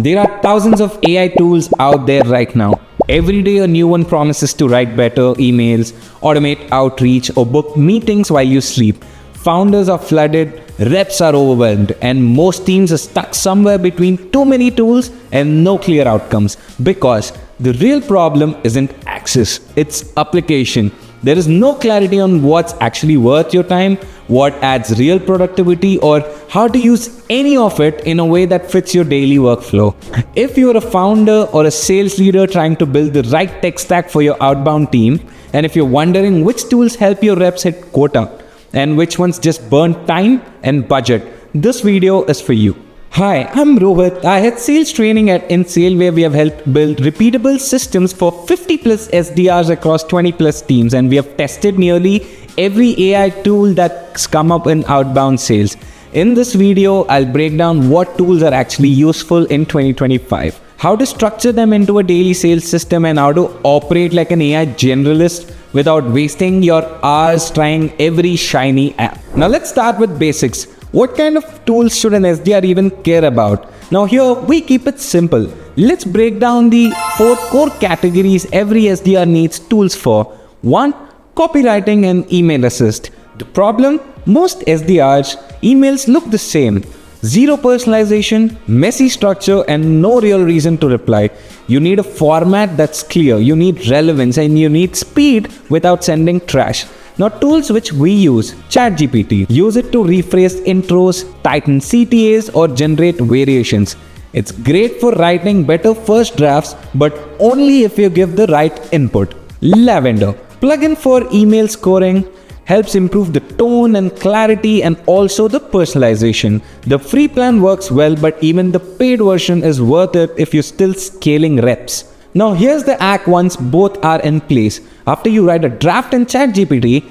There are thousands of AI tools out there right now. Every day a new one promises to write better emails, automate outreach, or book meetings while you sleep. Founders are flooded, reps are overwhelmed, and most teams are stuck somewhere between too many tools and no clear outcomes. Because the real problem isn't access, it's application. There is no clarity on what's actually worth your time, what adds real productivity, or how to use any of it in a way that fits your daily workflow. If you're a founder or a sales leader trying to build the right tech stack for your outbound team, and if you're wondering which tools help your reps hit quota and which ones just burn time and budget, this video is for you. Hi, I'm Rohit. I had sales training at InSale where we have helped build repeatable systems for 50 plus SDRs across 20 plus teams, and we have tested nearly every AI tool that's come up in outbound sales. In this video, I'll break down what tools are actually useful in 2025, how to structure them into a daily sales system, and how to operate like an AI generalist without wasting your hours trying every shiny app. Now let's start with basics. What kind of tools should an SDR even care about? Now here we keep it simple. Let's break down the 4 core categories every SDR needs tools for. 1. Copywriting and email assist. The problem? Most SDRs emails look the same. Zero personalization, messy structure, and no real reason to reply. You need a format that's clear, you need relevance, and you need speed without sending trash. Now tools which we use, ChatGPT. Use it to rephrase intros, tighten CTAs, or generate variations. It's great for writing better first drafts, but only if you give the right input. Lavender, plugin for email scoring, helps improve the tone and clarity and also the personalization. The free plan works well, but even the paid version is worth it if you're still scaling reps. Now here's the act once both are in place. After you write a draft in ChatGPT,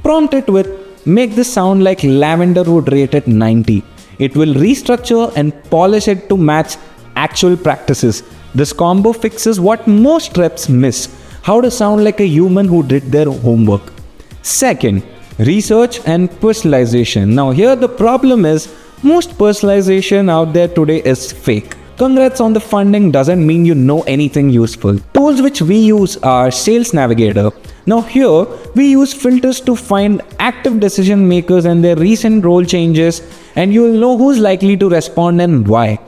prompt it with make this sound like Lavender would rate it 90. It will restructure and polish it to match actual practices. This combo fixes what most reps miss, how to sound like a human who did their homework. Second, research and personalization. Now here the problem is most personalization out there today is fake. Congrats on the funding doesn't mean you know anything useful. Tools which we use are Sales Navigator. Now here we use filters to find active decision makers and their recent role changes, and you will know who's likely to respond and why.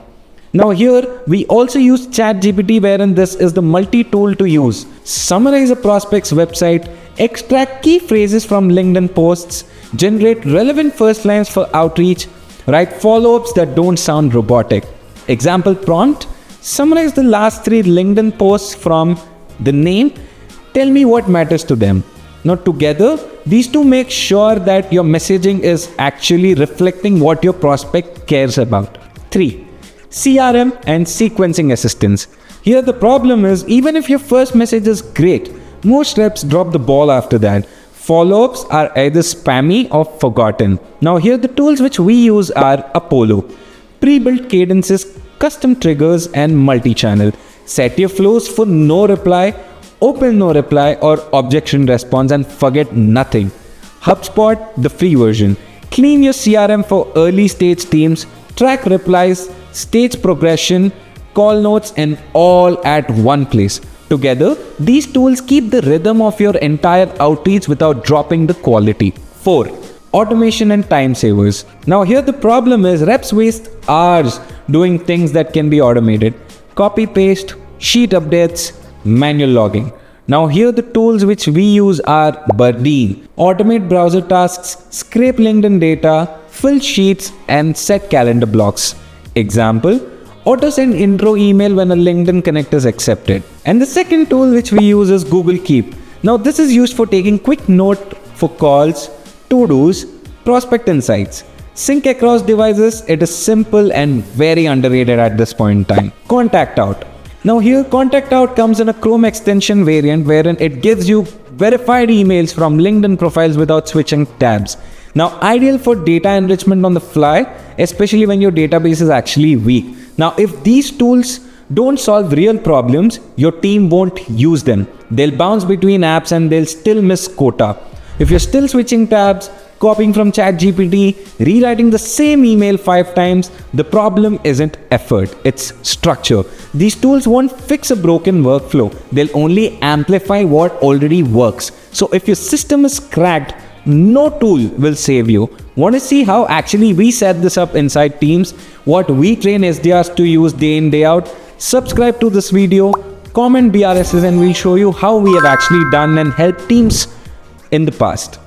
Now here we also use ChatGPT, wherein this is the multi-tool to use. Summarize a prospect's website, extract key phrases from LinkedIn posts, generate relevant first lines for outreach, write follow-ups that don't sound robotic. Example prompt, summarize the last 3 LinkedIn posts from the name, tell me what matters to them. Now together, these two make sure that your messaging is actually reflecting what your prospect cares about. 3. CRM and sequencing assistance. Here the problem is even if your first message is great, most reps drop the ball after that. Follow-ups are either spammy or forgotten. Now here the tools which we use are Apollo. Pre-built cadences, custom triggers, and multi-channel. Set your flows for no reply, open no reply, or objection response, and forget nothing. HubSpot, the free version. Clean your CRM for early stage teams, track replies, stage progression, call notes, and all at one place. Together, these tools keep the rhythm of your entire outreach without dropping the quality. 4. Automation and time savers. Now here the problem is reps waste hours doing things that can be automated. Copy paste, sheet updates, manual logging. Now here the tools which we use are Bardeen. Automate browser tasks, scrape LinkedIn data, fill sheets, and set calendar blocks. Example, auto send intro email when a LinkedIn connect is accepted. And the second tool which we use is Google Keep. Now this is used for taking quick note for calls, to-dos, prospect insights. Sync across devices, it is simple and very underrated at this point in time. Contact Out. Now here Contact Out comes in a Chrome extension variant wherein it gives you verified emails from LinkedIn profiles without switching tabs. Now ideal for data enrichment on the fly, especially when your database is actually weak. Now if these tools don't solve real problems, your team won't use them. They'll bounce between apps and they'll still miss quota. If you're still switching tabs, copying from ChatGPT, rewriting the same email 5 times. The problem isn't effort, it's structure. These tools won't fix a broken workflow, they'll only amplify what already works. So if your system is cracked, no tool will save you. Want to see how actually we set this up inside Teams? What we train SDRs to use day in, day out? Subscribe to this video, comment BRSS, and we'll show you how we have actually done and helped teams in the past.